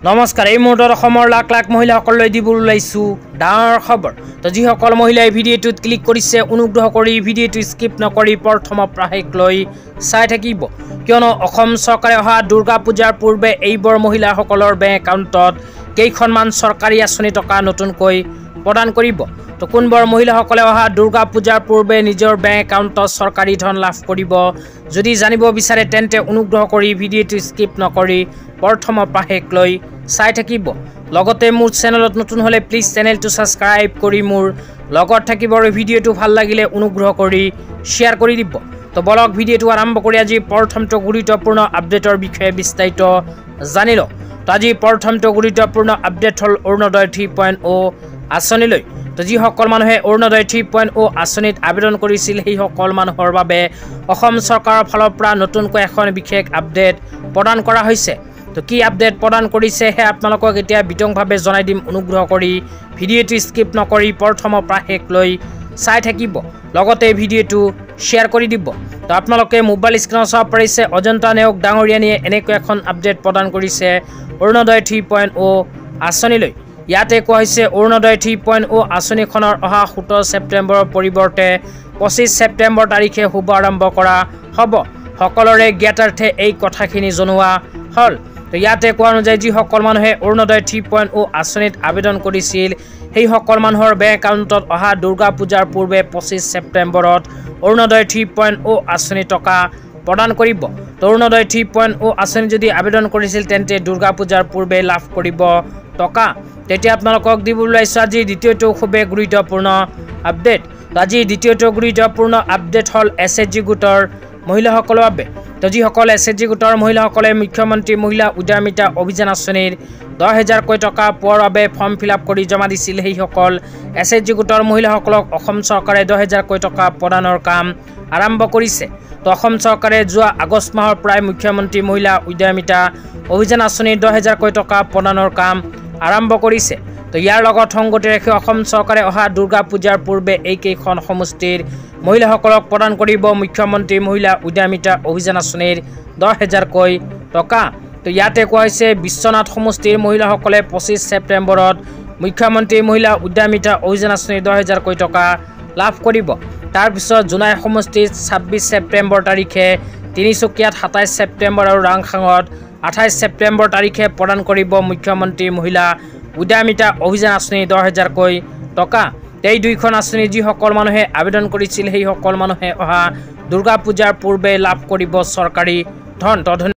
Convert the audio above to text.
নমস্কাৰ এই মুহূৰ্তত অসমৰ লাখ লাখ মহিলাসকললৈ দিবলৈ ওলাইছো ডাঙৰ খবৰ তো যিসকল মহিলাই ভিডিঅ'টোত ক্লিক কৰিছে অনুগ্ৰহ কৰি ভিডিঅ'টো স্কিপ নকৰি প্ৰথমৰ প্ৰাহেক লৈ চাই থাকিব কিয়নো অসম চৰকাৰে অহা দুৰ্গা পূজাৰ পূৰ্বে এইবোৰ মহিলাসকলৰ বেংক একাউণ্টত কেইখনমান চৰকাৰী আঁচনি টকা নতুনকৈ প্ৰদান কৰিব তো কোনবোৰ মহিলাসকলে অহা দুৰ্গা পূজাৰ পূৰ্বে নিজৰ বেংক একাউণ্টত চৰকাৰী ধন লাভ কৰিব যদি জানিব বিচাৰে তেন্তে অনুগ্ৰহ কৰি ভিডিঅ'টো স্কিপ নকৰি প্ৰথমৰ প্ৰাহেক লৈ চাই থাকিব লগতে মোৰ চেনেলত নতুন হলে প্লিজ চেনেলটো সাবস্ক্ৰাইব কৰি মোৰ লগত থাকিব আৰু ভিডিঅ'টো ভাল লাগিলে অনুগ্ৰহ কৰি শেয়াৰ কৰি দিব তো বলক ভিডিঅ'টো আৰম্ভ কৰি আজি প্ৰথমটো গুৰুত্বপূৰ্ণ আপডেটৰ বিষয়ে বিস্তাৰিত জানিলো তো আজি প্ৰথমটো গুৰুত্বপূৰ্ণ আপডেট হল অৰুণোদয় 3.0 আঁচনিলৈ তো যিসকল মানুহে অৰুণোদয় 3.0 আঁচনিত আবেদন কৰিছিল সেই সকল মানুহৰ বাবে অসম চৰকাৰৰ ফালৰ পৰা নতুনকৈ এখন বিশেষ আপডেট প্ৰদান কৰা হৈছে তো কি আপডেট প্ৰদান কৰিছে হে আপোনালোকক এতিয়া বিতংভাৱে জনাই দিম অনুগ্ৰহ কৰি ভিডিঅ'টো স্কিপ নকৰি প্ৰথমৰ প্ৰাহেক লৈ চাই থাকিব লগতে ভিডিঅ'টো শেয়াৰ কৰি দিব তো আপোনালোকে মোবাইল স্ক্ৰীনত চাব পাৰিছে অজন্তা নেওগ ডাঙৰীয়ানীয়ে এনেকৈ এখন আপডেট প্ৰদান কৰিছে অৰুণোদয় 3.0 আঁচনিলৈ ইয়াতে কোৱা হৈছে অৰুণোদয় 3.0 আঁচনিখনৰ অহা 17 ছেপ্টেম্বৰৰ পৰিৱৰ্তে 25 ছেপ্টেম্বৰ তাৰিখে শুভ আৰম্ভ কৰা হ'ব সকলোৰে জ্ঞাতাৰ্থে এই কথাখিনি জনোৱা হল তো ইয়াতে কোৱা অনুযায়ী যিসকল মানুহে অৰুণোদয় 3.0 আঁচনিত আবেদন কৰিছিল সেই সকল মানুহৰ বেংক একাউণ্টত অহা দুৰ্গা পূজাৰ পূৰ্বে 25 ছেপ্টেম্বৰত অৰুণোদয় 3.0 আঁচনি টকা প্ৰদান কৰিব তো অৰুণোদয় 3.0 আঁচনি যদি আবেদন কৰিছিল তেন্তে দুৰ্গা পূজাৰ পূৰ্বে লাভ কৰিব টকা তেতিয়া আপোনালোকক দিবলৈ ওলাইছো আজি দ্বিতীয়টো খুবেই গুৰুত্বপূৰ্ণ আপডেট আজি দ্বিতীয়টো গুৰুত্বপূৰ্ণ আপডেট হল এছএইচজি গোটৰ মহিলাসকলৰ বাবে তো যিসকল এছএইচজি গোটৰ মহিলাসকলে মুখ্যমন্ত্ৰী মহিলা উদ্যমিতা অভিযান আঁচনিৰ 10,000 টকা পোৱাৰ বাবে ফৰ্ম ফিলআপ কৰি জমা দিছিল সেই সকল এছএইচজি গোটৰ মহিলাসকলক অসম চৰকাৰে 10,000 টকা প্ৰদানৰ কাম আৰম্ভ কৰিছে তো অসম চৰকাৰে যোৱা আগষ্ট মাহৰ প্ৰায় মুখ্যমন্ত্ৰী মহিলা উদ্যমিতা অভিযান আঁচনিৰ 10,000 টকা প্ৰদানৰ কাম আৰম্ভ কৰিছে তো ইয়াৰ লগত সংগতি ৰাখি অসম চৰকাৰে অহা দুৰ্গা পূজাৰ পূৰ্বে এই কেইখন সমষ্টিৰ মহিলাসকলক প্ৰদান কৰিব মুখ্যমন্ত্ৰী মহিলা উদ্যমিতা অভিযান আঁচনিৰ 10,000 টকা তো ইয়াতে কোৱা হৈছে বিশ্বনাথ সমষ্টিৰ মহিলাসকলে 25 ছেপ্টেম্বৰত মুখ্যমন্ত্ৰী মহিলা উদ্যমিতা অভিযান আঁচনিৰ 10,000 টকা লাভ কৰিব তাৰ পিছত জোনাই সমষ্টিত 26 ছেপ্টেম্বৰ তাৰিখে তিনিচুকীয়াত 27 ছেপ্টেম্বৰ আৰু ৰাংখাঙত 28 ছেপ্টেম্বৰ তাৰিখে প্ৰদান কৰিব মুখ্যমন্ত্ৰী মহিলা উদ্যমিতা অভিযান আঁচনিৰ 10,000 টকা এই দুইখন আঁচনি যিসকল মানুহে আবেদন কৰিছিল সেই সকল মানুহে অহা দুৰ্গা পূজাৰ পূৰ্বে লাভ কৰিব চৰকাৰী ধন